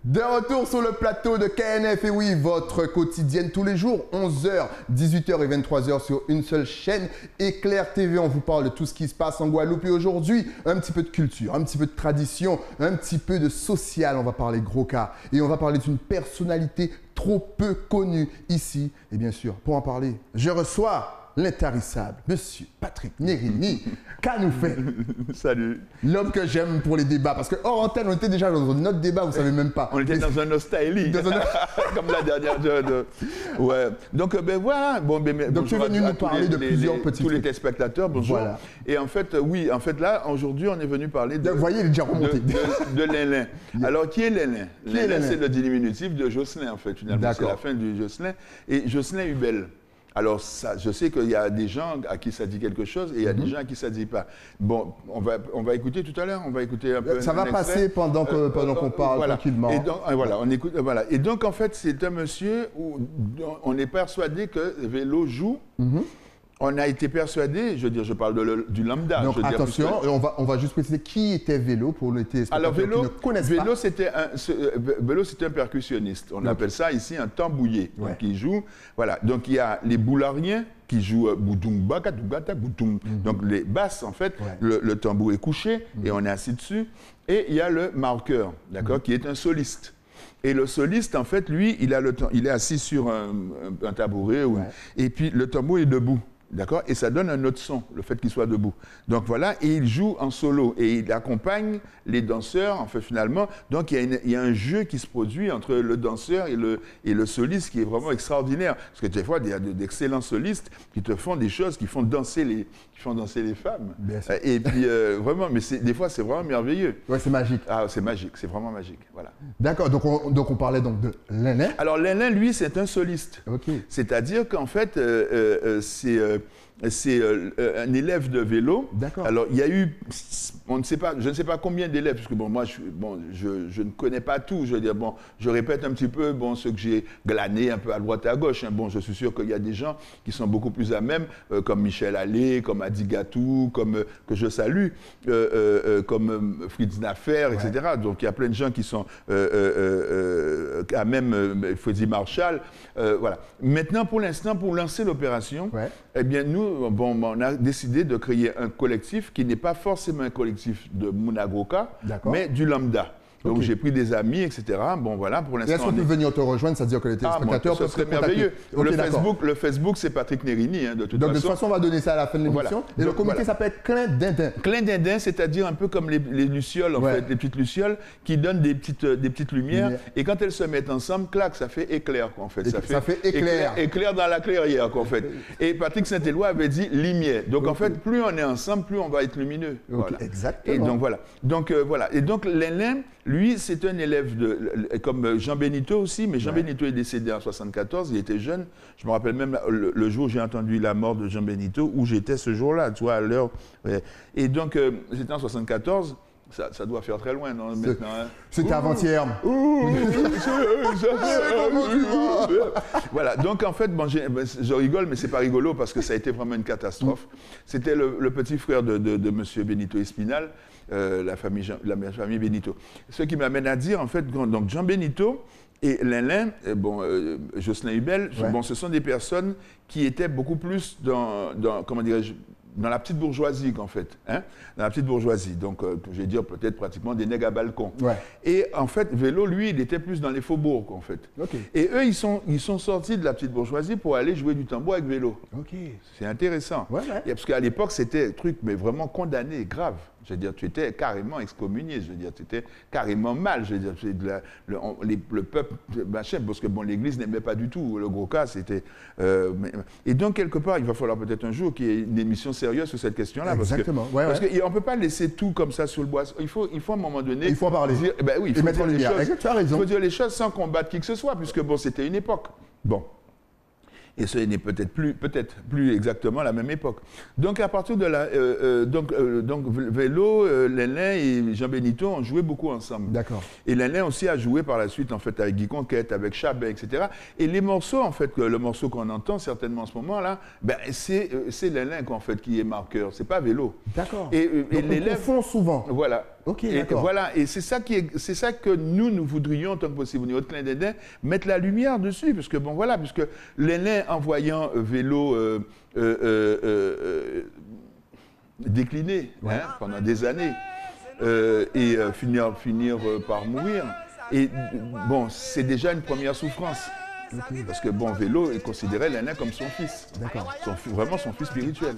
De retour sur le plateau de KNF, et oui, votre quotidienne tous les jours, 11h, 18h et 23h sur une seule chaîne, Éclair TV. On vous parle de tout ce qui se passe en Guadeloupe. Et aujourd'hui, un petit peu de culture, un petit peu de tradition, un petit peu de social. On va parler gros cas et on va parler d'une personnalité trop peu connue ici. Et bien sûr, pour en parler, je reçois l'intarissable Monsieur Patrick Nérini. Qu'a nous fait? Salut. L'homme que j'aime pour les débats. Parce que hors antenne, on était déjà dans un autre débat, vous savez même pas. On était dans un nostalgie. Comme la dernière. Ouais. Donc, ben voilà. Bon, donc, tu es venu nous parler de plusieurs petits tous les téléspectateurs, bonjour. Voilà. Et en fait, oui, en fait, là, aujourd'hui, on est venu parler de. Vous voyez, il est déjà remonté. De Lélin. Alors, qui est Lélin? Lélin, c'est le diminutif de Jocelyn, en fait. Finalement, c'est la fin du Jocelyn. Et Jocelyn Hubel. Alors, ça, je sais qu'il y a des gens à qui ça dit quelque chose et il y a des gens à qui ça ne dit pas. Bon, on va écouter tout à l'heure, on va écouter un peu. Ça va passer pendant qu'on parle voilà. tranquillement. Et donc, voilà, on écoute. Voilà. Et donc, en fait, c'est un monsieur où on est persuadé que Vélo joue. On a été persuadé, je veux dire, je parle du lambda. Donc je veux attention, dire, on va juste préciser qui était Vélo pour les téléspectateurs qui ne connaissent pas. Vélo, c'était un percussionniste. On appelle ça ici un tambouillé. Ouais. Donc, il joue. Voilà. Donc, il y a les boulariens qui jouent boudoum, bakatougata, boudoum. Donc, les basses, en fait, le tambour est couché et on est assis dessus. Et il y a le marqueur, d'accord, qui est un soliste. Et le soliste, en fait, lui, il est assis sur un tabouret. Et puis, le tambour est debout. D'accord? Et ça donne un autre son, le fait qu'il soit debout. Donc voilà, et il joue en solo et il accompagne les danseurs, en fait, finalement. Donc il y a un jeu qui se produit entre le danseur et le soliste qui est vraiment extraordinaire. Parce que des fois, il y a d'excellents solistes qui te font des choses, qui font danser les femmes. Bien sûr. Et puis, vraiment, mais des fois, c'est vraiment merveilleux. Ouais, c'est magique. Ah, c'est magique, c'est vraiment magique. Voilà. D'accord, donc on parlait donc de Lélin. Alors, Lélin, lui, c'est un soliste. Ok. C'est-à-dire qu'en fait, c'est un élève de Vélo. D'accord. Alors, il y a eu, je ne sais pas combien d'élèves, parce que bon, moi, je ne connais pas tout. Je veux dire, bon, je répète un petit peu ce que j'ai glané un peu à droite et à gauche. Hein. Bon, je suis sûr qu'il y a des gens qui sont beaucoup plus à même, comme Michel Allais, comme Adi Gatou, que je salue, comme Fritz Naffer, etc. Donc, il y a plein de gens qui sont à même, Freddy Marshall. Voilà. Maintenant, pour l'instant, pour lancer l'opération, eh bien, nous, on a décidé de créer un collectif qui n'est pas forcément un collectif de Munagoka, mais du lambda. Donc, j'ai pris des amis, etc. Bon, voilà, pour l'instant. Est-ce qu'on peut venir te rejoindre, c'est-à-dire que les téléspectateurs peuvent se contacter? merveilleux. Okay, le Facebook, c'est Patrick Nérini, hein, de toute façon. Donc, de toute façon, on va donner ça à la fin de l'émission. Et le comité s'appelle Clin Dindin. Clin Dindin, c'est-à-dire un peu comme les lucioles, en fait, les petites lucioles qui donnent des petites lumières. Et quand elles se mettent ensemble, clac, ça fait éclair, quoi, en fait. Ça fait éclair. Éclair dans la clairière, quoi, en fait. Et Patrick Saint-Éloi avait dit lumière. Donc, en fait, plus on est ensemble, plus on va être lumineux. Voilà. Exactement. Et donc, voilà. Donc, voilà. Et donc, Lélin, lui, c'est un élève comme Jean Benito aussi, mais Jean Benito est décédé en 1974, il était jeune. Je me rappelle même le jour où j'ai entendu la mort de Jean Benito, où j'étais ce jour-là, tu vois, à l'heure. Et donc, c'était en 1974. Ça doit faire très loin, non, maintenant. Hein. C'était avant-hier. Voilà, donc en fait, bon, je rigole, mais c'est pas rigolo parce que ça a été vraiment une catastrophe. C'était le petit frère de M. Benito Espinal, la famille Benito. Ce qui m'amène à dire, en fait, donc Jean Benito et Lélin, Jocelyn Hubel, bon, ce sont des personnes qui étaient beaucoup plus dans comment dirais-je, dans la petite bourgeoisie, en fait. Hein? Dans la petite bourgeoisie. Donc, je vais dire peut-être pratiquement des nègres à balcon. Et en fait, Vélo, lui, il était plus dans les faubourgs, en fait. Et eux, ils sont sortis de la petite bourgeoisie pour aller jouer du tambour avec Vélo. C'est intéressant. Et parce qu'à l'époque, c'était un truc, mais vraiment condamné, grave. Je veux dire, tu étais carrément excommunié. Je veux dire, tu étais carrément mal. Je veux dire, le peuple, machin, parce que bon, l'Église n'aimait pas du tout. Le gros cas, c'était. Et donc, quelque part, il va falloir peut-être un jour qu'il y ait une émission sérieuse sur cette question-là. Exactement. Parce qu'on ne peut pas laisser tout comme ça sur le bois. Il faut à un moment donné. Il faut en parler. Dire, oui, il faut mettre en lumière. Tu as raison. Il faut dire les choses sans combattre qui que ce soit, puisque bon, c'était une époque. Bon. Et ce n'est peut-être plus exactement la même époque. Donc, à partir de là, donc Vélo, Lélin et Jean Benito ont joué beaucoup ensemble. D'accord. Et Lélin aussi a joué par la suite, en fait, avec Guy Conquête, avec Chabin, etc. Et les morceaux, en fait, le morceau qu'on entend certainement en ce moment-là, c'est Lélin, en fait, qui est marqueur. C'est pas Vélo. D'accord. Et on confond souvent. Voilà. Ok, et d'accord. voilà, et c'est ça que nous voudrions, tant que possible, au niveau de Clin d'Indin, mettre la lumière dessus, parce que bon, voilà, puisque l'Indin, en voyant vélo décliner pendant des années et finir par mourir. Et bon, c'est déjà une première souffrance. Okay. Parce que bon, Vélo considérait l'Indin comme son fils. D'accord. Vraiment son fils spirituel.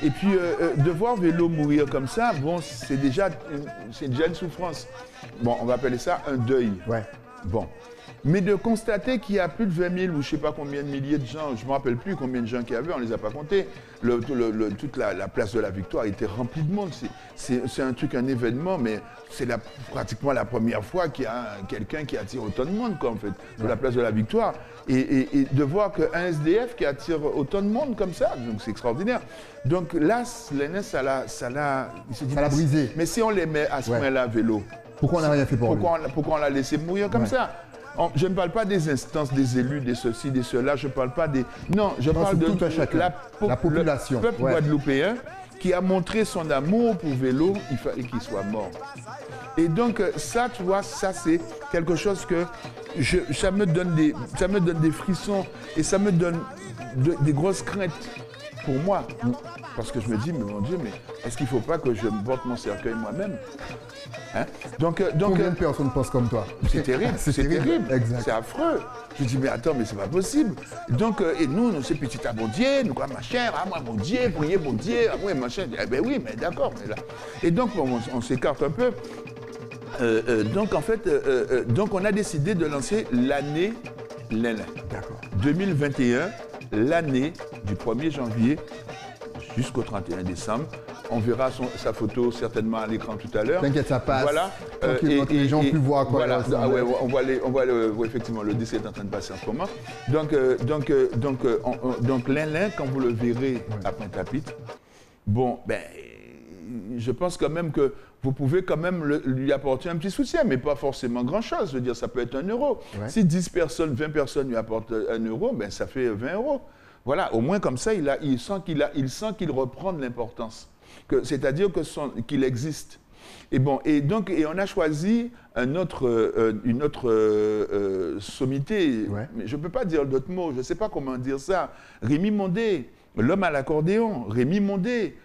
Et puis de voir Vélo mourir comme ça, bon, c'est déjà une souffrance. Bon, on va appeler ça un deuil. Ouais. Bon. Mais de constater qu'il y a plus de 20 000 ou je ne sais pas combien de milliers de gens, je ne me rappelle plus combien de gens qu'il y avait, on ne les a pas comptés. Toute la place de la Victoire était remplie de monde. C'est un truc, un événement, mais c'est pratiquement la première fois qu'il y a quelqu'un qui attire autant de monde, quoi, en fait, de la place de la Victoire. Et de voir qu'un SDF qui attire autant de monde comme ça, donc c'est extraordinaire. Donc là, l'Indin, ça l'a brisé. Mais si on les met à ce point-là, Vélo, pourquoi on n'a rien fait pour lui? Pourquoi on l'a laissé mourir comme ça? Je ne parle pas des instances, des élus, des ceci, des cela, je ne parle pas des... Non, je parle de la population. Le peuple guadeloupéen qui a montré son amour pour Vélo, il fallait qu'il soit mort. Et donc ça, tu vois, ça c'est quelque chose que ça me donne des frissons et ça me donne des grosses craintes pour moi. Parce que je me dis, mais mon Dieu, mais est-ce qu'il ne faut pas que je porte mon cercueil moi-même? Hein? Donc, combien de personnes pensent comme toi? C'est terrible, c'est terrible, c'est affreux. Je dis, mais attends, mais c'est pas possible. Donc, et nous ces petits abondiers, nous, quoi, ma chère, ah, moi, mon Dieu, priez mon Dieu, ah, moi, machin. Eh ben oui, mais d'accord, mais là. Et donc, bon, on s'écarte un peu. Donc, en fait, donc on a décidé de lancer l'année l'Indin. D'accord. 2021, l'année du 1er janvier jusqu'au 31 décembre. On verra sa photo certainement à l'écran tout à l'heure. T'inquiète, ça passe. Voilà. Et les gens puissent voir quoi. Voilà. On voit effectivement, le décès est en train de passer en ce moment. Donc l'Indin, quand vous le verrez à Pointe-à-Pitre, bon, ben, je pense quand même que vous pouvez quand même lui apporter un petit soutien, mais pas forcément grand-chose. Je veux dire, ça peut être 1 euro. Ouais. Si 10 personnes, 20 personnes lui apportent 1 euro, ben, ça fait 20 euros. Voilà, au moins comme ça, il sent qu'il reprend de l'importance. C'est-à-dire qu'il existe. Et bon, et on a choisi une autre sommité. Ouais. Mais je ne peux pas dire d'autres mots, je ne sais pas comment dire ça. Rémi Mondé, l'homme à l'accordéon, Rémi Mondé.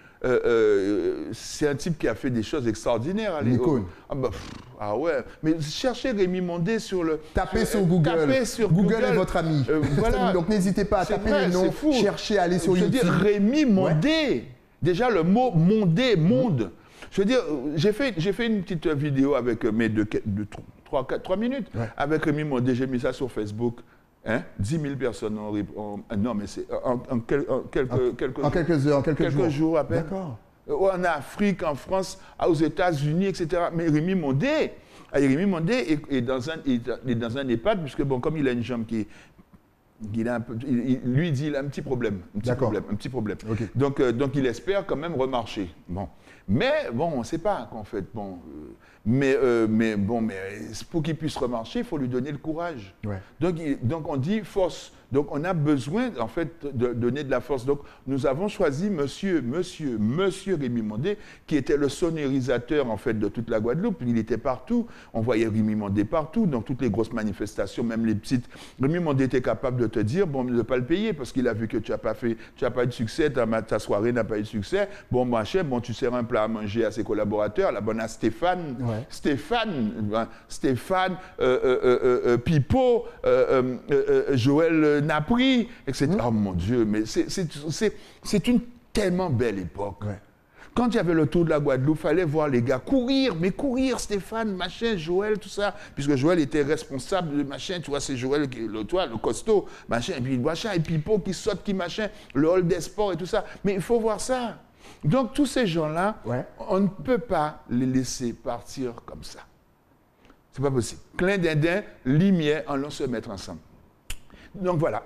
C'est un type qui a fait des choses extraordinaires. Ah ouais, mais cherchez Rémi Mondé sur le... Tapez sur Google. Google est votre ami. Voilà. Donc n'hésitez pas à taper les noms, cherchez, aller sur YouTube. Je veux dire, Rémi Mondé, ouais. Déjà le mot Mondé, monde. Je veux dire, j'ai fait une petite vidéo avec mes 3 minutes, ouais. Avec Rémi Mondé, j'ai mis ça sur Facebook. Hein? 10 000 personnes ont... Non, mais c'est en quelques jours à peine. D'accord. En Afrique, en France, aux États-Unis, etc. Mais Rémi Mondé est dans un EHPAD, puisque bon, comme il a une jambe qui... lui dit il a un petit problème. Un petit problème. Okay. Donc il espère quand même remarcher. Bon. Mais bon, on ne sait pas en fait. Bon, mais pour qu'il puisse remarcher, il faut lui donner le courage. Ouais. Donc on dit force. Donc on a besoin en fait de donner de la force. Donc nous avons choisi Monsieur Rémi Mondé, qui était le sonorisateur en fait de toute la Guadeloupe. Il était partout. On voyait Rémi Mondé partout, dans toutes les grosses manifestations, même les petites. Rémi Mondé était capable de te dire bon, de ne pas le payer parce qu'il a vu que tu n'as pas eu de succès, ta soirée n'a pas eu de succès. Bon, machin, bon, tu sers un plat à manger à ses collaborateurs. La bonne à Stéphane, ouais. Stéphane, Pipo, Joël Napri, etc. Oh mon Dieu, mais c'est une tellement belle époque. Ouais. Quand il y avait le tour de la Guadeloupe, il fallait voir les gars courir, Stéphane, machin, Joël, tout ça, puisque Joël était responsable de machin, tu vois, c'est Joël, le costaud, machin, et puis machin, et Pipo qui saute, qui machin, le hall des sports et tout ça. Mais il faut voir ça. Donc tous ces gens-là, ouais. On ne peut pas les laisser partir comme ça. C'est pas possible. Clin d'Indin, Limier, allons se mettre ensemble. Donc voilà.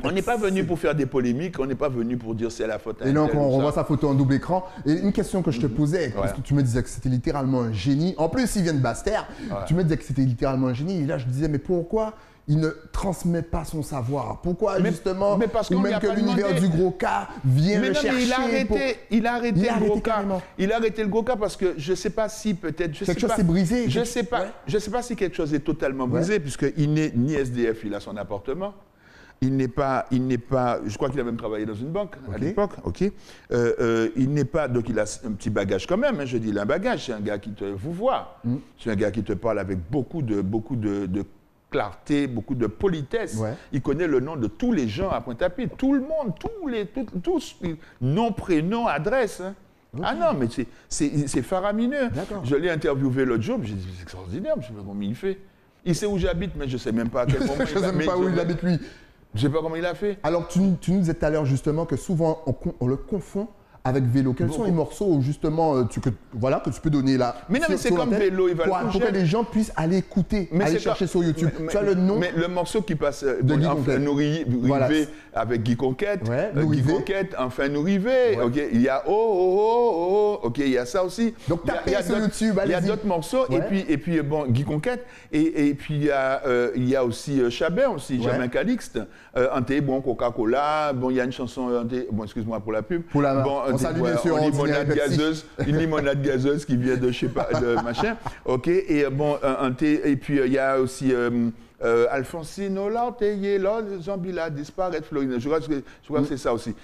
On n'est pas venu pour faire des polémiques, on n'est pas venu pour dire c'est la faute à Et un donc, tel on ou revoit ça. sa photo en double écran. Et une question que je te posais, parce que tu me disais que c'était littéralement un génie. En plus, il vient de Basse-Terre. Tu me disais que c'était littéralement un génie. Et là, je disais, mais pourquoi il ne transmet pas son savoir? Pourquoi, justement, parce ou qu'on même lui a que pas l'univers demandé. du gros cas vient le chercher? Il a arrêté le gros cas. carrément. Il a arrêté le gros cas parce que je ne sais pas si peut-être... Quelque chose s'est brisé. Je ne sais pas si quelque chose est totalement brisé, puisqu'il n'est ni SDF, il a son appartement. Il n'est pas, je crois qu'il a même travaillé dans une banque à l'époque, il n'est pas, donc il a un petit bagage quand même, hein, je dis, il a un bagage, c'est un gars qui te vous voit, c'est un gars qui te parle avec beaucoup de clarté, beaucoup de politesse. Il connaît le nom de tous les gens à Pointe-à-Pitre, tout le monde, tous, nom, prénom, adresse. Hein. Ah non, mais c'est faramineux. Je l'ai interviewé l'autre jour, j'ai dit, c'est extraordinaire, je ne sais pas comment il fait. Il sait où j'habite, mais je ne sais même pas à quel moment je ne sais même pas où il habite, lui. Je ne sais pas comment il a fait. Alors, tu nous disais tout à l'heure, justement, que souvent, on le confond avec vélo. Quels sont les morceaux où, justement, que tu peux donner là? Mais non, mais c'est comme vélo, il va le coucher. Pour que les gens puissent aller écouter, aller chercher sur YouTube. Tu as le nom. Mais le morceau qui passe de Guy Conquête. Rivet avec Guy Conquête. Guy Conquête, enfin nous Rivet. Il y a il y a ça aussi. Donc tapez sur YouTube, il y a d'autres morceaux. Et puis bon, Guy Conquête. Et puis il y a aussi Chabert aussi, Germain Calixte. Ante, bon, Coca-Cola. Bon, il y a une chanson, bon, excuse-moi pour la pub. On salue bien sûr une limonade gazeuse qui vient de je sais pas de machin. Et bon et puis il y a aussi Alfonsino Lorteillé, Zambila disparaître Florine. Je crois que c'est ça aussi.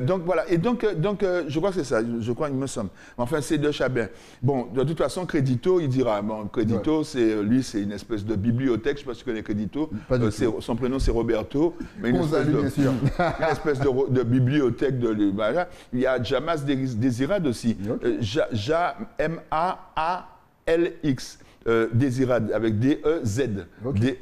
Donc voilà. Et donc je crois que c'est ça. Je crois, il me semble. Enfin, c'est de Chabin. Bon, de toute façon, Crédito, il dira. Bon, Crédito, c'est une espèce de bibliothèque. Je ne sais pas si tu connais Crédito. Son prénom, c'est Roberto. Mais une espèce de bibliothèque. Il y a Jamas Désirade aussi. M-A-A-L-X. Désirade avec D-E-Z.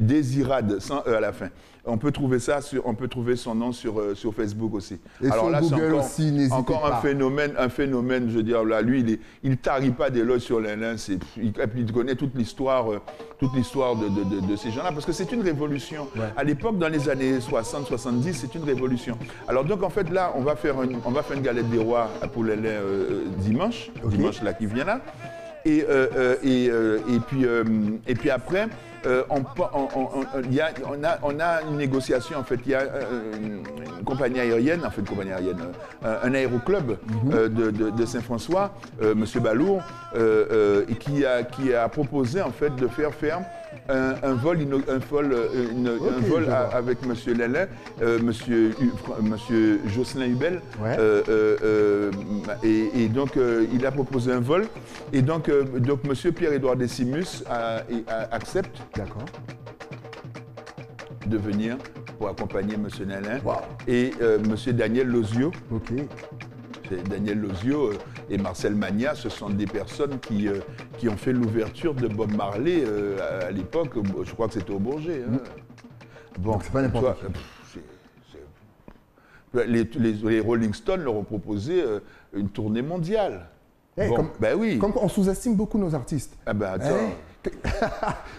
Désirade, sans E à la fin. On peut trouver ça on peut trouver son nom sur Facebook aussi. Et alors sur là, Google aussi, n'hésitez pas. Encore un phénomène, je veux dire, là, lui, il ne tarit pas d'éloges sur l'un. Il connaît toute l'histoire de ces gens-là, parce que c'est une révolution. À l'époque, dans les années 60-70, c'est une révolution. Alors donc, en fait, là, on va faire une galette des rois pour l'Hélène dimanche là, qui vient là. Et puis après, on a une négociation, en fait. Il y a une compagnie aérienne, un aéroclub de Saint-François, M. Balour, qui a proposé, en fait, de faire un vol avec M. Lélin, M. Jocelyn Hubel. Et donc, il a proposé un vol. Et donc M. Pierre-Édouard Décimus accepte de venir pour accompagner M. Lélin et M. Daniel Lozio. Daniel Lozio et Marcel Magna, ce sont des personnes qui ont fait l'ouverture de Bob Marley à l'époque. Je crois que c'était au Bourget. Hein. Bon, c'est pas n'importe quoi. Les Rolling Stones leur ont proposé une tournée mondiale. Comme on sous-estime beaucoup nos artistes. Ah ben attends.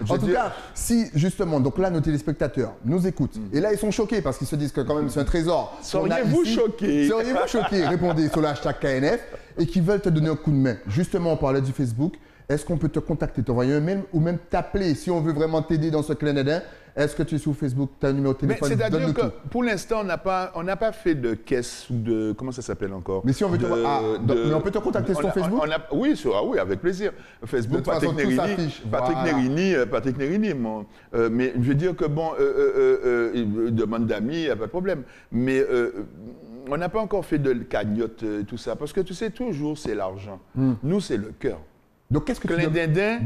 En tout cas, si justement, donc là, nos téléspectateurs nous écoutent, et là, ils sont choqués parce qu'ils se disent que quand même c'est un trésor. Seriez-vous choqués? Seriez-vous choqués? Répondez sur le hashtag KNF et qui veulent te donner un coup de main. Justement, on parlait du Facebook. Est-ce qu'on peut te contacter, t'envoyer un mail ou même t'appeler si on veut vraiment t'aider dans ce clin d'œil? Est-ce que tu es sur Facebook, tu as un numéro de téléphone? C'est-à-dire que pour l'instant, on n'a pas fait de caisse ou de... Comment ça s'appelle encore? Mais si on veut mais on peut te contacter sur Facebook? Oui, avec plaisir. Facebook, Patrick Nérini. Mais je veux dire que bon, demande d'amis, il n'y a pas de problème. Mais on n'a pas encore fait de cagnotte, tout ça. Parce que tu sais, toujours, c'est l'argent. Nous, c'est le cœur. Donc, qu'est-ce que les clins d'Indien,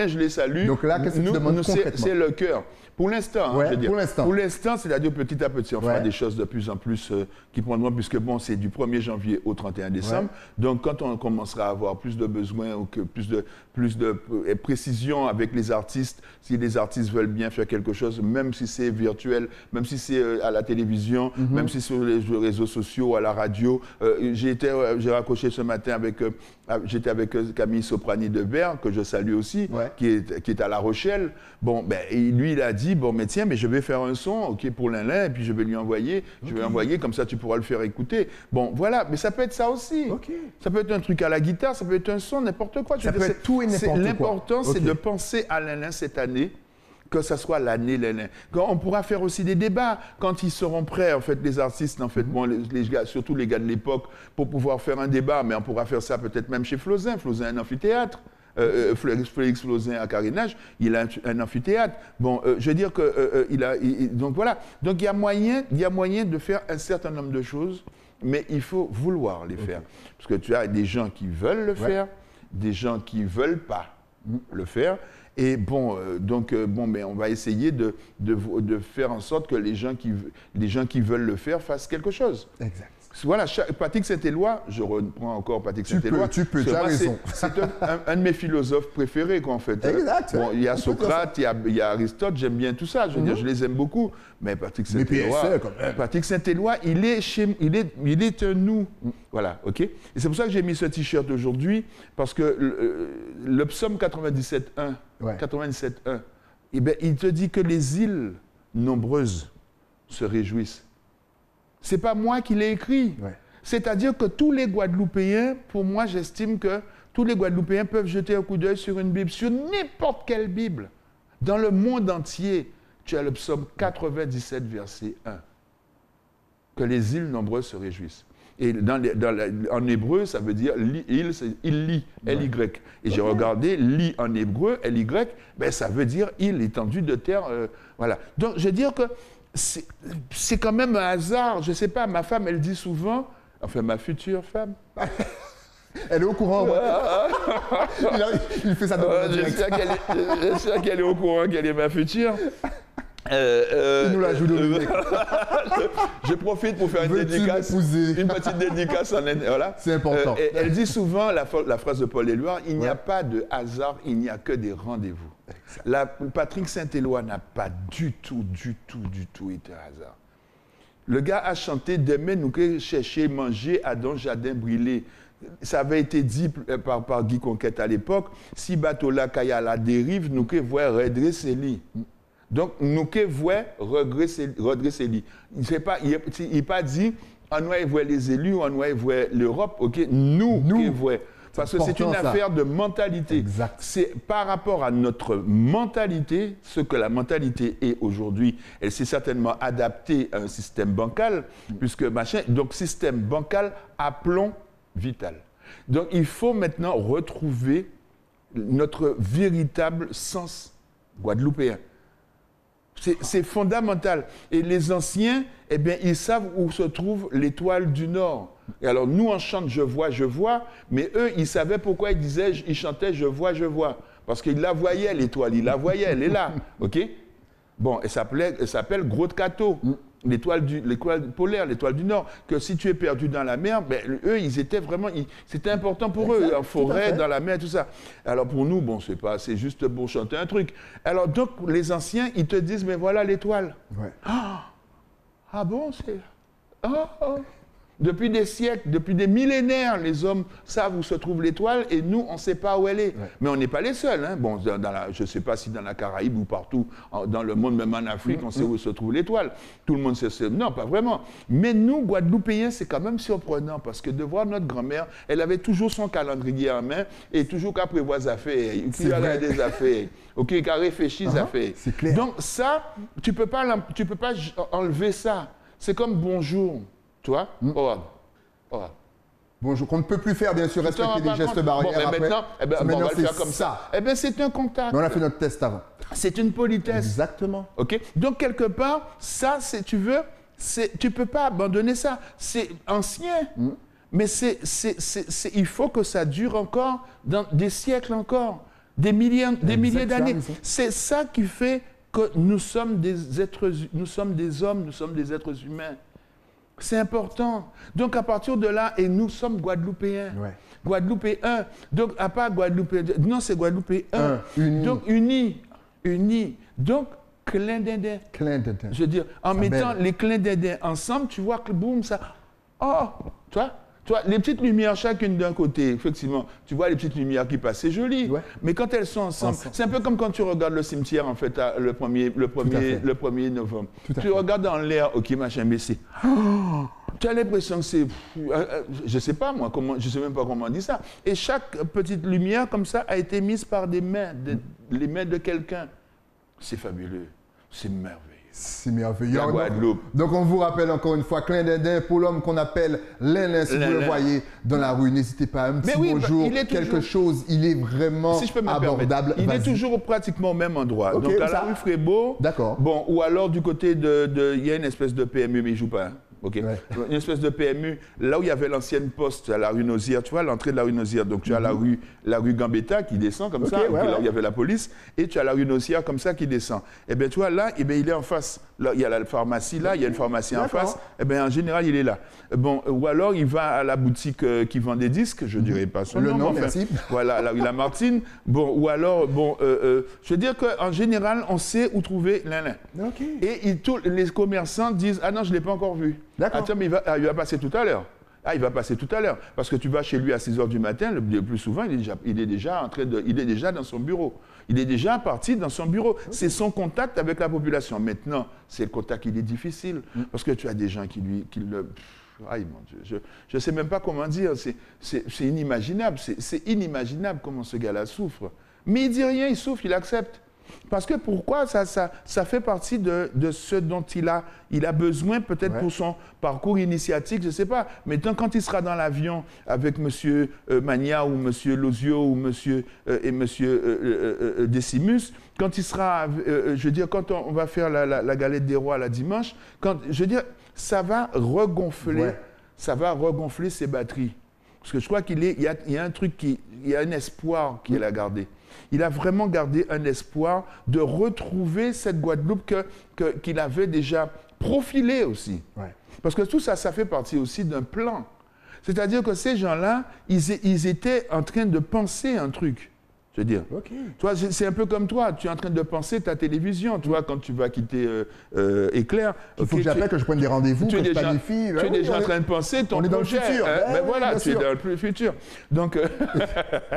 je les salue. Donc là, qu'est-ce que tu demandes concrètement? C'est le cœur. Pour l'instant, je veux dire. Pour l'instant, c'est-à-dire petit à petit, on fera des choses de plus en plus qui prendront, puisque bon, c'est du 1er janvier au 31 décembre. Donc, quand on commencera à avoir plus de besoins ou que plus de précision avec les artistes, si les artistes veulent bien faire quelque chose, même si c'est virtuel, même si c'est à la télévision, même si c'est sur les réseaux sociaux, à la radio. J'ai raccroché ce matin avec j'étais avec Camille Soprani de Berre, que je salue aussi, qui est à La Rochelle. Bon, ben, et lui, il a dit, bon, mais tiens, mais je vais faire un son, ok, pour Lin-Lin, et puis je vais lui envoyer, je vais envoyer, comme ça tu pourras le faire écouter. Bon, voilà, mais ça peut être ça aussi. Ça peut être un truc à la guitare, ça peut être un son, n'importe quoi. Ça peut être tout et n'importe quoi. L'important, c'est de penser à Lin-Lin cette année, que ce soit l'année Lin-Lin. On pourra faire aussi des débats quand ils seront prêts, en fait, les artistes, en fait, bon, les gars, surtout les gars de l'époque, pour pouvoir faire un débat, mais on pourra faire ça peut-être même chez Flozin. Flozin a un amphithéâtre. Félix Flozin à Carénage, il a un amphithéâtre. Bon, je veux dire que donc voilà. Donc il y a moyen de faire un certain nombre de choses, mais il faut vouloir les faire, parce que tu as des gens qui veulent le faire, des gens qui veulent pas le faire. Et bon, mais on va essayer de faire en sorte que les gens qui veulent le faire fassent quelque chose. Exact. Voilà, Patrick Saint-Éloi, je reprends encore Patrick Saint-Éloi. Tu peux, tu as raison. C'est un de mes philosophes préférés, quoi, en fait. Exact. Bon, il y a Socrate, il y a Aristote, j'aime bien tout ça, je veux dire, je les aime beaucoup. Mais Patrick Saint-Éloi, il est un nous. Voilà, ok. Et c'est pour ça que j'ai mis ce t-shirt aujourd'hui, parce que le psaume 97.1, 97.1, eh ben, il te dit que les îles nombreuses se réjouissent. Ce n'est pas moi qui l'ai écrit. C'est-à-dire que tous les Guadeloupéens, pour moi, j'estime que tous les Guadeloupéens peuvent jeter un coup d'œil sur une Bible, sur n'importe quelle Bible. Dans le monde entier, tu as le psaume 97, verset 1. Que les îles nombreuses se réjouissent. Et en hébreu, ça veut dire il lit, L-Y. Et j'ai regardé, lit en hébreu, L-Y, ben, ça veut dire île, étendue de terre. Voilà. Donc, je veux dire que c'est quand même un hasard. Je ne sais pas, ma femme, elle dit souvent, enfin ma future femme. Elle est au courant. Il fait ça de j'espère qu'elle est au courant qu'elle est ma future. Il nous la joue de Je profite pour faire une petite dédicace. Voilà. C'est important. Elle dit souvent la phrase de Paul Éluard, il n'y a pas de hasard, il n'y a que des rendez-vous. Patrick Saint-Éloi n'a pas du tout été un hasard. Le gars a chanté « Demain, nous que chercher, manger, à don jardin brûlé ». Ça avait été dit par Guy Conquête à l'époque, si bateau là qu'il y a la dérive, nous que voir redresser lui. Donc, nous que voir redresser lui. Il n'a pas dit, on doit voir les élus, on doit voir l'Europe, ok? Nous que voir. Parce que c'est une affaire de mentalité. Exact. C'est par rapport à notre mentalité, ce que la mentalité est aujourd'hui, elle s'est certainement adaptée à un système bancal, puisque donc système bancal à plomb vital. Donc il faut maintenant retrouver notre véritable sens guadeloupéen. C'est fondamental. Et les anciens, eh bien, ils savent où se trouve l'étoile du Nord. Et alors, nous, on chante « Je vois », mais eux, ils savaient pourquoi ils chantaient « Je vois ». Parce qu'ils la voyaient, l'étoile, ils la voyaient, elle est là. OK? Bon, elle s'appelle Grotte Cato, l'étoile polaire, l'étoile du Nord. Que si tu es perdu dans la mer, ben, eux, ils étaient vraiment... C'était important pour eux, en forêt, dans la mer, tout ça. Alors, pour nous, bon, c'est juste pour chanter un truc. Alors, donc, les anciens, ils te disent « Mais voilà l'étoile. Ouais. » Ah bon, c'est... Depuis des siècles, depuis des millénaires, les hommes savent où se trouve l'étoile et nous, on ne sait pas où elle est. Ouais. Mais on n'est pas les seuls. Hein. Bon, je ne sais pas si dans la Caraïbe ou partout dans le monde, même en Afrique, on sait où se trouve l'étoile. Tout le monde sait. Non, pas vraiment. Mais nous, Guadeloupéens, c'est quand même surprenant parce que de voir notre grand-mère, elle avait toujours son calendrier en main et toujours qu'à prévoir des affaires, qu'il y a des affaires, qu'à réfléchir des affaires. Donc ça, tu ne peux pas enlever ça. C'est comme bonjour. Tu vois? Bonjour, qu'on ne peut plus faire, bien sûr, respecter des gestes barrières. Bon, mais maintenant, on va le faire comme ça. Eh bien, c'est un contact. Mais on a fait notre test avant. C'est une politesse. Exactement. OK? Donc, quelque part, ça, tu ne peux pas abandonner ça. C'est ancien. Mais il faut que ça dure encore dans des siècles encore, des milliers d'années. C'est ça qui fait que nous sommes des êtres, nous sommes des hommes, nous sommes des êtres humains. C'est important. Donc, à partir de là, et nous sommes Guadeloupéens. Ouais. Guadeloupéens. Donc, à part Guadeloupéens. Non, c'est Guadeloupéens. Unis. Donc, unis. Donc, clin d'Indien. Je veux dire, en mettant les clins d'Indien ensemble, tu vois que boum, ça. Oh, tu vois? Tu vois, les petites lumières, chacune d'un côté, effectivement, tu vois les petites lumières qui passent, c'est joli. Ouais. Mais quand elles sont ensemble, c'est un peu comme quand tu regardes le cimetière, en fait, le 1er novembre. Tu regardes dans l'air, ok, machin, mais c'est... Tu as l'impression que c'est... je ne sais pas, moi, je ne sais même pas comment on dit ça. Et chaque petite lumière, comme ça, a été mise par des mains, les mains de quelqu'un. C'est fabuleux. C'est merveilleux. C'est merveilleux. La Guadeloupe. Donc, on vous rappelle encore une fois, clin d'Indien pour l'homme qu'on appelle Lin-Lin. Si vous le voyez dans la rue, n'hésitez pas, un petit bonjour, quelque chose. Il est vraiment si je peux abordable. Il est toujours pratiquement au même endroit. Okay, donc, à la rue Frébeau. D'accord. Bon, ou alors du côté il y a une espèce de PMU, mais il ne joue pas. Hein. Okay. Ouais. Une espèce de PMU, là où il y avait l'ancienne poste à la rue Nausière, tu vois, l'entrée de la rue Nausière. Donc tu as la rue Gambetta qui descend comme ça, là où il y avait la police, et tu as la rue Nausière comme ça qui descend. Et bien tu vois, là, il est en face. Là, il y a la pharmacie là, il y a une pharmacie en face. Et bien en général, il est là. Bon, ou alors il va à la boutique qui vend des disques, je ne dirais pas son nom. Nom, merci. Voilà, la rue Lamartine. Bon, ou alors, je veux dire qu'en général, on sait où trouver Lin-Lin. Et tous les commerçants disent, ah non, je ne l'ai pas encore vu. Attends, mais il va passer tout à l'heure. Ah, il va passer tout à l'heure. Parce que tu vas chez lui à 6 h du matin, le plus souvent, il est déjà dans son bureau. Il est déjà parti dans son bureau. C'est son contact avec la population. Maintenant, c'est le contact, il est difficile. Parce que tu as des gens qui le... Aïe, mon Dieu, je ne sais même pas comment dire. C'est inimaginable. C'est inimaginable comment ce gars-là souffre. Mais il ne dit rien, il souffre, il accepte. Parce que pourquoi ça fait partie de ce dont il a besoin, peut-être pour son parcours initiatique, je ne sais pas. Mais quand il sera dans l'avion avec M. Mania ou M. Lozio ou M. Décimus, quand il sera, je veux dire, quand on va faire la galette des rois la dimanche, je veux dire, ça va regonfler ses batteries. Parce que je crois qu'il y a un truc, il y a un espoir qu'il a gardé. Il a vraiment gardé un espoir de retrouver cette Guadeloupe qu'il avait déjà profilée aussi. Ouais. Parce que tout ça, ça fait partie aussi d'un plan. C'est-à-dire que ces gens-là, ils étaient en train de penser un truc. Je veux dire, toi, c'est un peu comme toi, tu es en train de penser ta télévision, tu vois, quand tu vas quitter Éclair. Il faut que j'appelle, que je prenne des rendez-vous, que je planifie. Tu es déjà en train de penser ton projet. On est dans le futur. Ben voilà, tu es dans le futur. Donc,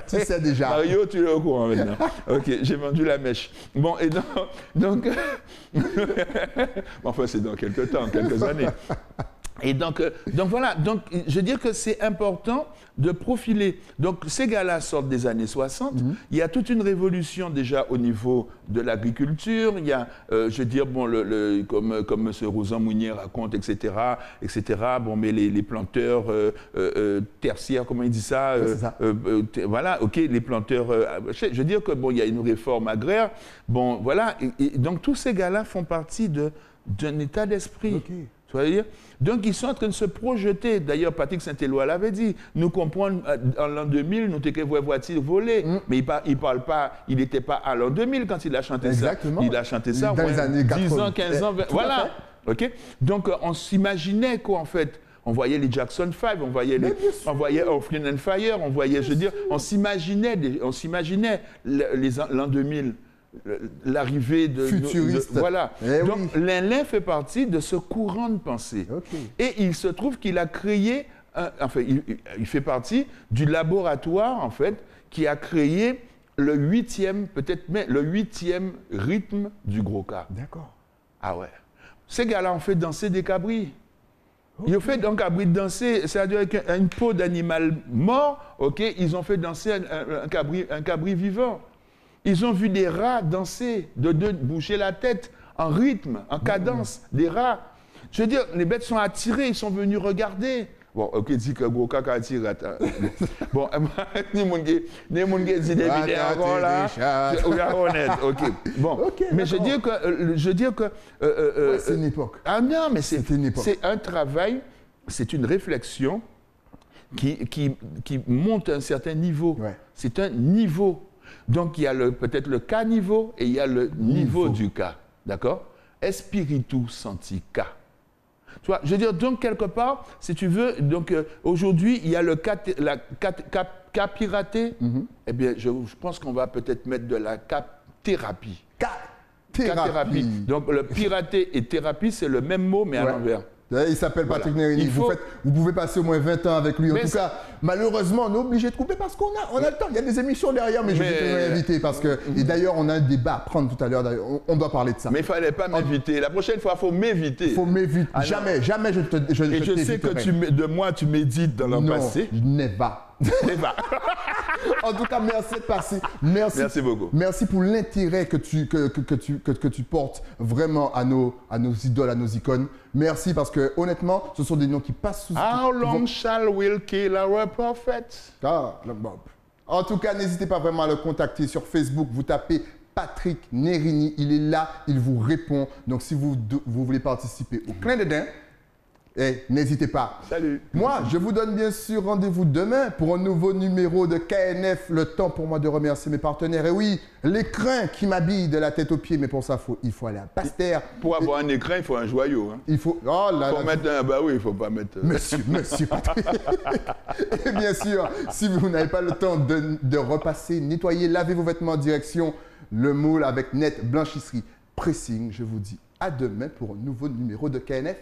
tu sais déjà. Mario, tu es au courant maintenant. Ok, j'ai vendu la mèche. Bon, et donc enfin, c'est dans quelques temps, quelques années. Et donc voilà, je veux dire que c'est important de profiler. Donc ces gars-là sortent des années 60, il y a toute une révolution déjà au niveau de l'agriculture, il y a, je veux dire, bon, comme M. Rosan Mounier raconte, etc., bon, mais les planteurs tertiaires, comment il dit ça, voilà, ok, les planteurs, je veux dire que bon, il y a une réforme agraire, bon, voilà, et donc tous ces gars-là font partie d'un état d'esprit. Donc, ils sont en train de se projeter. D'ailleurs, Patrick Saint-Éloi l'avait dit. Nous comprenons, en l'an 2000, nous t'es que voiture volée. Mais il parle pas, il n'était pas à l'an 2000 quand il a chanté Exactement. ça. Il a chanté ça dans les années 80. 10 ans, 15 ans, 20, voilà. Okay? Donc, on s'imaginait quoi, en fait. On voyait les Jackson 5, on voyait Earth, Wind and Fire, on voyait, je veux dire, on s'imaginait l'an 2000. L'arrivée futuriste. Voilà. Donc, Lin-Lin fait partie de ce courant de pensée. Et il se trouve qu'il a créé, il fait partie du laboratoire, en fait, qui a créé le 8e, peut-être même le 8e rythme du gros cas. D'accord. Ah ouais. Ces gars-là ont fait danser des cabris. Ils ont fait donc cabri danser, c'est-à-dire avec une peau d'animal mort, ils ont fait danser un cabri vivant. Ils ont vu des rats danser, bouger la tête en rythme, en cadence, des rats. Je veux dire, les bêtes sont attirées, ils sont venus regarder. Bon, ok, dit que gros caca attire. Bon, ni mon gars dit des vidéos encore là. On va honnête, ok. Bon, mais je veux dire que. C'est une époque. Ah non, mais c'est un travail, c'est une réflexion qui monte à un certain niveau. Ouais. C'est un niveau. Donc, il y a peut-être le cas niveau et il y a le niveau du cas. D'accord? Espiritu senti cas. Tu vois, je veux dire, donc, quelque part, si tu veux, donc, aujourd'hui, il y a le cas piraté. Eh bien, je pense qu'on va peut-être mettre de la thérapie. Thérapie. Donc, le piraté et thérapie, c'est le même mot, mais à l'envers. Il s'appelle Patrick Nérini. Faut... Vous pouvez passer au moins 20 ans avec lui. En mais tout cas, malheureusement, on est obligé de couper parce qu'on a le temps. Il y a des émissions derrière, mais je vais te inviter parce que... Et d'ailleurs, on a un débat à prendre tout à l'heure. On doit parler de ça. Mais il ne fallait pas m'inviter. La prochaine fois, il faut m'éviter. Il faut m'éviter. Jamais je t'éviterai. Et je sais que de moi, tu médites dans le passé. Never. En tout cas, merci de passer. Merci beaucoup. Merci pour l'intérêt que tu portes vraiment à nos idoles, à nos icônes. Merci parce que honnêtement, ce sont des noms qui passent sous... How long shall we kill our prophet? En tout cas, n'hésitez pas vraiment à le contacter sur Facebook. Vous tapez Patrick Nérini. Il est là, il vous répond. Donc, si vous voulez participer au Clin de Dain, n'hésitez pas. Salut. Moi, je vous donne bien sûr rendez-vous demain pour un nouveau numéro de KNF. Le temps pour moi de remercier mes partenaires. Et oui, l'écrin qui m'habille de la tête aux pieds. Mais pour ça, il faut aller à Pasteur. Pour avoir un écrin, il faut un joyau. Hein. Il faut... Oh là là. Mettre un... Bah oui, il ne faut pas mettre... Monsieur Patrick. Et bien sûr, si vous n'avez pas le temps de repasser, nettoyer, laver vos vêtements en direction le moule avec Net Blanchisserie Pressing, je vous dis à demain pour un nouveau numéro de KNF.